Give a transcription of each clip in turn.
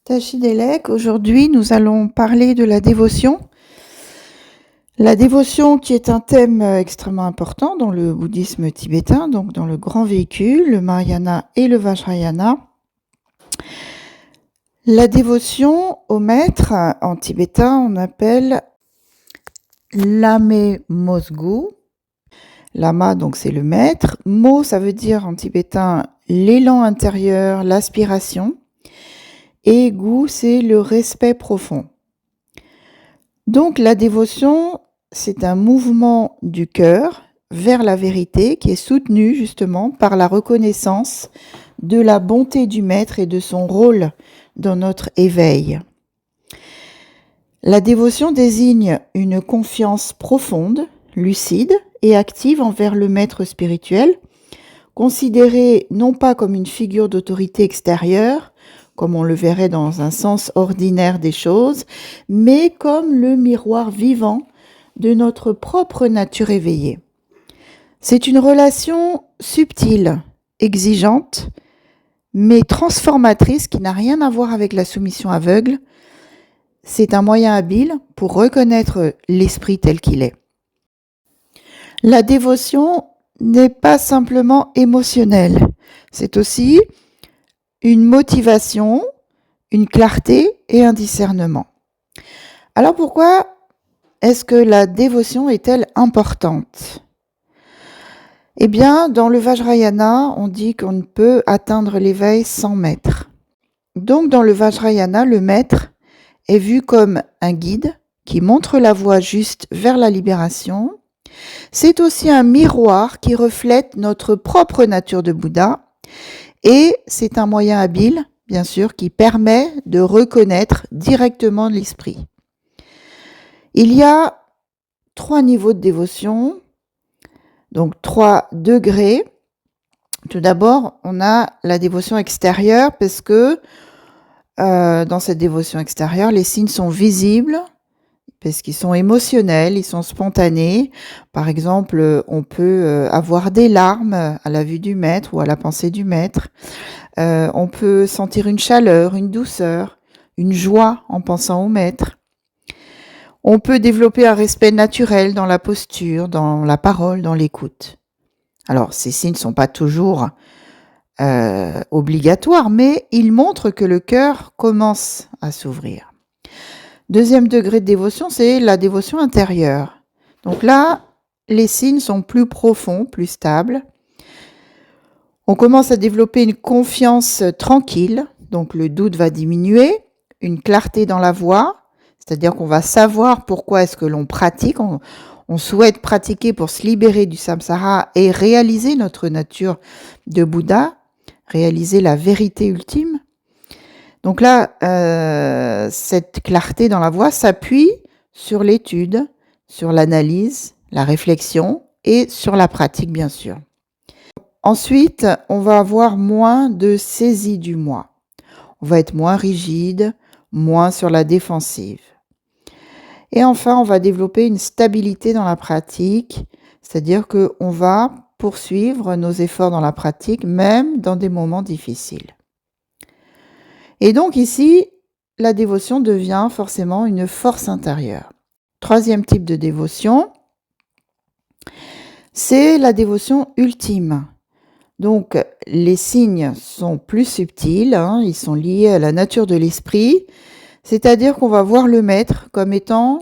Tachidelek, aujourd'hui nous allons parler de la dévotion. La dévotion qui est un thème extrêmement important dans le bouddhisme tibétain, donc dans le grand véhicule, le Mahayana et le Vajrayana. La dévotion au maître, en tibétain on appelle Lame Mosgu. Lama donc c'est le maître. Mo ça veut dire en tibétain l'élan intérieur, l'aspiration. Et gu c'est le respect profond. Donc la dévotion, c'est un mouvement du cœur vers la vérité qui est soutenu justement par la reconnaissance de la bonté du maître et de son rôle dans notre éveil. La dévotion désigne une confiance profonde, lucide et active envers le maître spirituel, considéré non pas comme une figure d'autorité extérieure, comme on le verrait dans un sens ordinaire des choses, mais comme le miroir vivant de notre propre nature éveillée. C'est une relation subtile, exigeante, mais transformatrice qui n'a rien à voir avec la soumission aveugle. C'est un moyen habile pour reconnaître l'esprit tel qu'il est. La dévotion n'est pas simplement émotionnelle, c'est aussi une motivation, une clarté et un discernement. Alors pourquoi est-ce que la dévotion est-elle importante ? Eh bien, dans le Vajrayana, on dit qu'on ne peut atteindre l'éveil sans maître. Donc dans le Vajrayana, le maître est vu comme un guide qui montre la voie juste vers la libération. C'est aussi un miroir qui reflète notre propre nature de Bouddha et c'est un moyen habile, bien sûr, qui permet de reconnaître directement l'esprit. Il y a 3 niveaux de dévotion, donc 3 degrés. Tout d'abord, on a la dévotion extérieure parce que dans cette dévotion extérieure, les signes sont visibles, parce qu'ils sont émotionnels, ils sont spontanés. Par exemple, on peut avoir des larmes à la vue du maître ou à la pensée du maître. On peut sentir une chaleur, une douceur, une joie en pensant au maître. On peut développer un respect naturel dans la posture, dans la parole, dans l'écoute. Alors, ces signes ne sont pas toujours obligatoires, mais ils montrent que le cœur commence à s'ouvrir. Deuxième degré de dévotion, c'est la dévotion intérieure. Donc là, les signes sont plus profonds, plus stables. On commence à développer une confiance tranquille, donc le doute va diminuer, une clarté dans la voix, c'est-à-dire qu'on va savoir pourquoi est-ce que l'on pratique. On souhaite pratiquer pour se libérer du samsara et réaliser notre nature de Bouddha, réaliser la vérité ultime. Donc là, cette clarté dans la voix s'appuie sur l'étude, sur l'analyse, la réflexion et sur la pratique, bien sûr. Ensuite, on va avoir moins de saisie du moi. On va être moins rigide, moins sur la défensive. Et enfin, on va développer une stabilité dans la pratique, c'est-à-dire qu'on va poursuivre nos efforts dans la pratique, même dans des moments difficiles. Et donc ici, la dévotion devient forcément une force intérieure. Troisième type de dévotion, c'est la dévotion ultime. Donc les signes sont plus subtils, ils sont liés à la nature de l'esprit, c'est-à-dire qu'on va voir le maître comme étant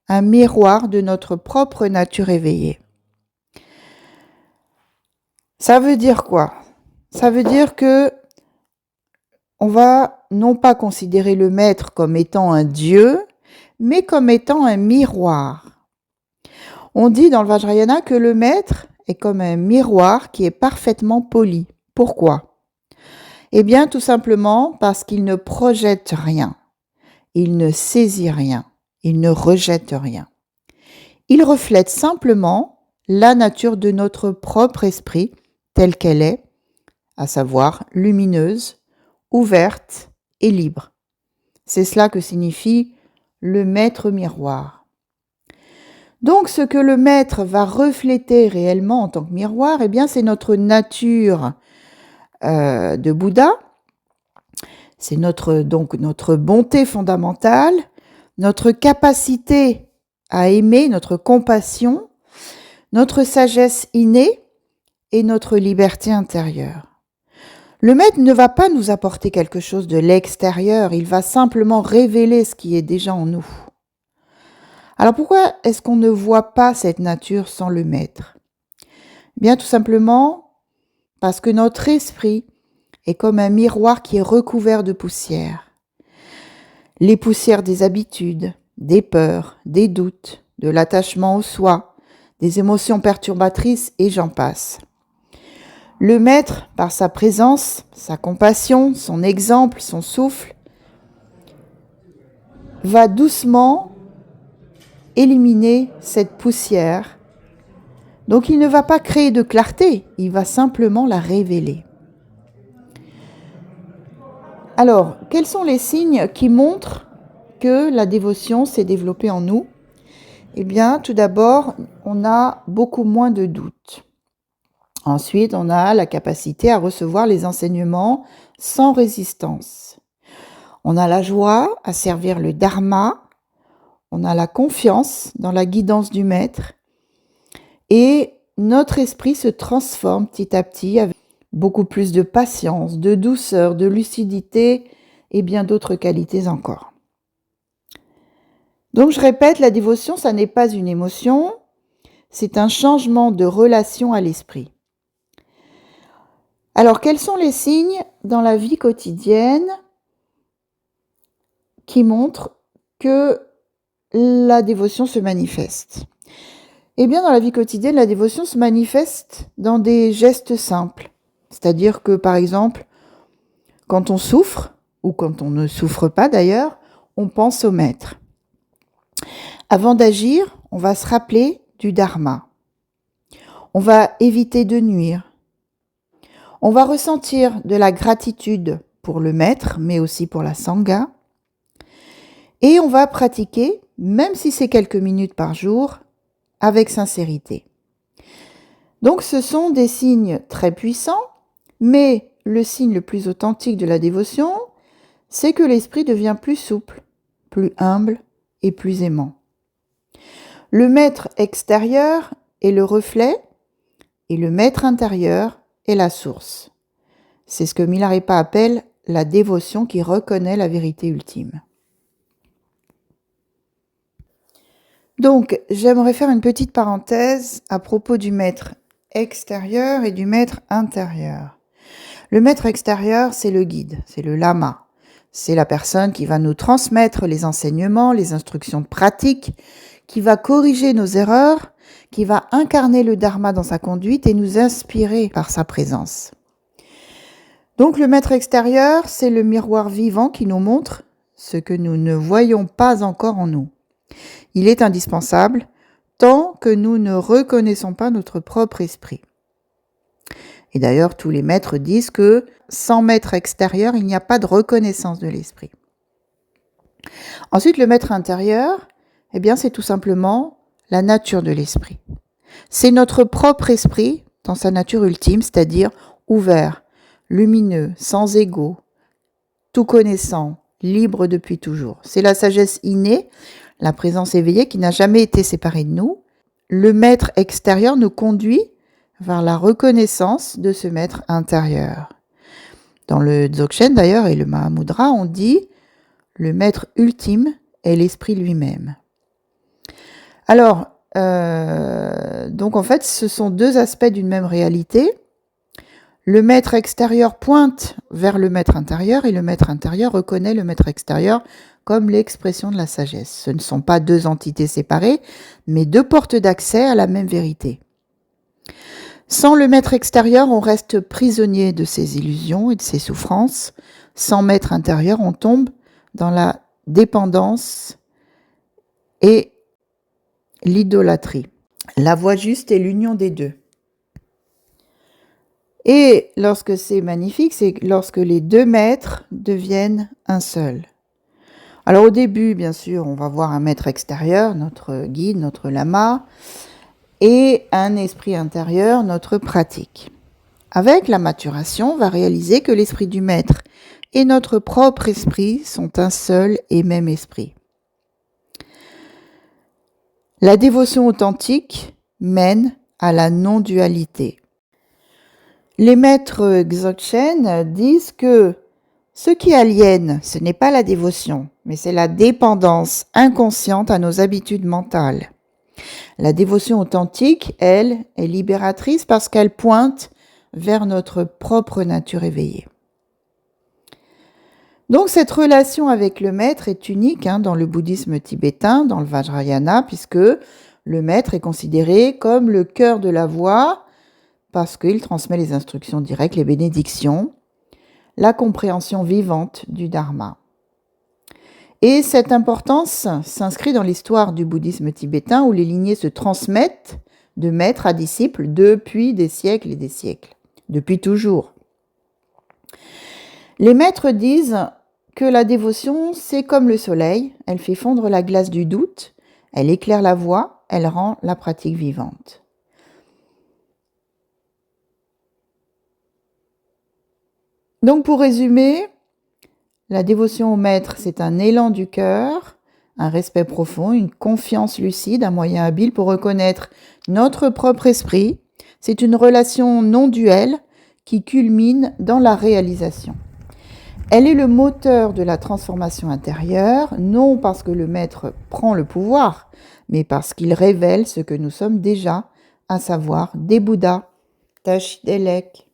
un miroir de notre propre nature éveillée. Ça veut dire quoi ? Ça veut dire que on va non pas considérer le maître comme étant un dieu, mais comme étant un miroir. On dit dans le Vajrayana que le maître est comme un miroir qui est parfaitement poli. Pourquoi ? Eh bien, tout simplement parce qu'il ne projette rien, il ne saisit rien, il ne rejette rien. Il reflète simplement la nature de notre propre esprit telle qu'elle est, à savoir lumineuse, ouverte et libre. C'est cela que signifie le maître miroir. Donc ce que le maître va refléter réellement en tant que miroir, eh bien c'est notre nature de Bouddha. C'est donc notre bonté fondamentale, notre capacité à aimer, notre compassion, notre sagesse innée et notre liberté intérieure. Le maître ne va pas nous apporter quelque chose de l'extérieur, il va simplement révéler ce qui est déjà en nous. Alors pourquoi est-ce qu'on ne voit pas cette nature sans le maître ? Bien tout simplement parce que notre esprit est comme un miroir qui est recouvert de poussière. Les poussières des habitudes, des peurs, des doutes, de l'attachement au soi, des émotions perturbatrices et j'en passe. Le maître, par sa présence, sa compassion, son exemple, son souffle, va doucement éliminer cette poussière. Donc il ne va pas créer de clarté, il va simplement la révéler. Alors, quels sont les signes qui montrent que la dévotion s'est développée en nous ? Eh bien, tout d'abord, on a beaucoup moins de doutes. Ensuite, on a la capacité à recevoir les enseignements sans résistance. On a la joie à servir le dharma, on a la confiance dans la guidance du maître et notre esprit se transforme petit à petit avec beaucoup plus de patience, de douceur, de lucidité et bien d'autres qualités encore. Donc je répète, la dévotion, ça n'est pas une émotion, c'est un changement de relation à l'esprit. Alors quels sont les signes dans la vie quotidienne qui montrent que la dévotion se manifeste ? Eh bien, dans la vie quotidienne, la dévotion se manifeste dans des gestes simples. C'est-à-dire que, par exemple, quand on souffre, ou quand on ne souffre pas d'ailleurs, on pense au maître. Avant d'agir, on va se rappeler du dharma. On va éviter de nuire. On va ressentir de la gratitude pour le maître, mais aussi pour la sangha. Et on va pratiquer, même si c'est quelques minutes par jour, avec sincérité. Donc ce sont des signes très puissants, mais le signe le plus authentique de la dévotion, c'est que l'esprit devient plus souple, plus humble et plus aimant. Le maître extérieur est le reflet et le maître intérieur est la source. C'est ce que Milarepa appelle la dévotion qui reconnaît la vérité ultime. Donc, j'aimerais faire une petite parenthèse à propos du maître extérieur et du maître intérieur. Le maître extérieur, c'est le guide, c'est le lama. C'est la personne qui va nous transmettre les enseignements, les instructions pratiques, qui va corriger nos erreurs, qui va incarner le dharma dans sa conduite et nous inspirer par sa présence. Donc le maître extérieur, c'est le miroir vivant qui nous montre ce que nous ne voyons pas encore en nous. Il est indispensable tant que nous ne reconnaissons pas notre propre esprit. Et d'ailleurs, tous les maîtres disent que sans maître extérieur, il n'y a pas de reconnaissance de l'esprit. Ensuite, le maître intérieur, eh bien, c'est tout simplement la nature de l'esprit. C'est notre propre esprit dans sa nature ultime, c'est-à-dire ouvert, lumineux, sans ego, tout connaissant, libre depuis toujours. C'est la sagesse innée, la présence éveillée qui n'a jamais été séparée de nous. Le maître extérieur nous conduit vers la reconnaissance de ce maître intérieur. Dans le Dzogchen d'ailleurs et le Mahamudra, on dit le maître ultime est l'esprit lui-même. Alors, donc en fait, ce sont deux aspects d'une même réalité. Le maître extérieur pointe vers le maître intérieur et le maître intérieur reconnaît le maître extérieur comme l'expression de la sagesse. Ce ne sont pas deux entités séparées, mais deux portes d'accès à la même vérité. Sans le maître extérieur, on reste prisonnier de ses illusions et de ses souffrances. Sans maître intérieur, on tombe dans la dépendance et l'idolâtrie. La voie juste est l'union des deux. Et lorsque c'est magnifique, c'est lorsque les deux maîtres deviennent un seul. Alors au début, bien sûr, on va voir un maître extérieur, notre guide, notre lama, et un esprit intérieur, notre pratique. Avec la maturation, on va réaliser que l'esprit du maître et notre propre esprit sont un seul et même esprit. La dévotion authentique mène à la non-dualité. Les maîtres Dzogchen disent que ce qui aliène, ce n'est pas la dévotion, mais c'est la dépendance inconsciente à nos habitudes mentales. La dévotion authentique, elle, est libératrice parce qu'elle pointe vers notre propre nature éveillée. Donc cette relation avec le maître est unique dans le bouddhisme tibétain, dans le Vajrayana, puisque le maître est considéré comme le cœur de la voie parce qu'il transmet les instructions directes, les bénédictions, la compréhension vivante du dharma. Et cette importance s'inscrit dans l'histoire du bouddhisme tibétain où les lignées se transmettent de maître à disciple depuis des siècles et des siècles, depuis toujours. Les maîtres disent que la dévotion, c'est comme le soleil, elle fait fondre la glace du doute, elle éclaire la voie, elle rend la pratique vivante. Donc pour résumer, la dévotion au maître, c'est un élan du cœur, un respect profond, une confiance lucide, un moyen habile pour reconnaître notre propre esprit. C'est une relation non duelle qui culmine dans la réalisation. Elle est le moteur de la transformation intérieure, non parce que le maître prend le pouvoir, mais parce qu'il révèle ce que nous sommes déjà, à savoir des Bouddhas. Tashi Delek.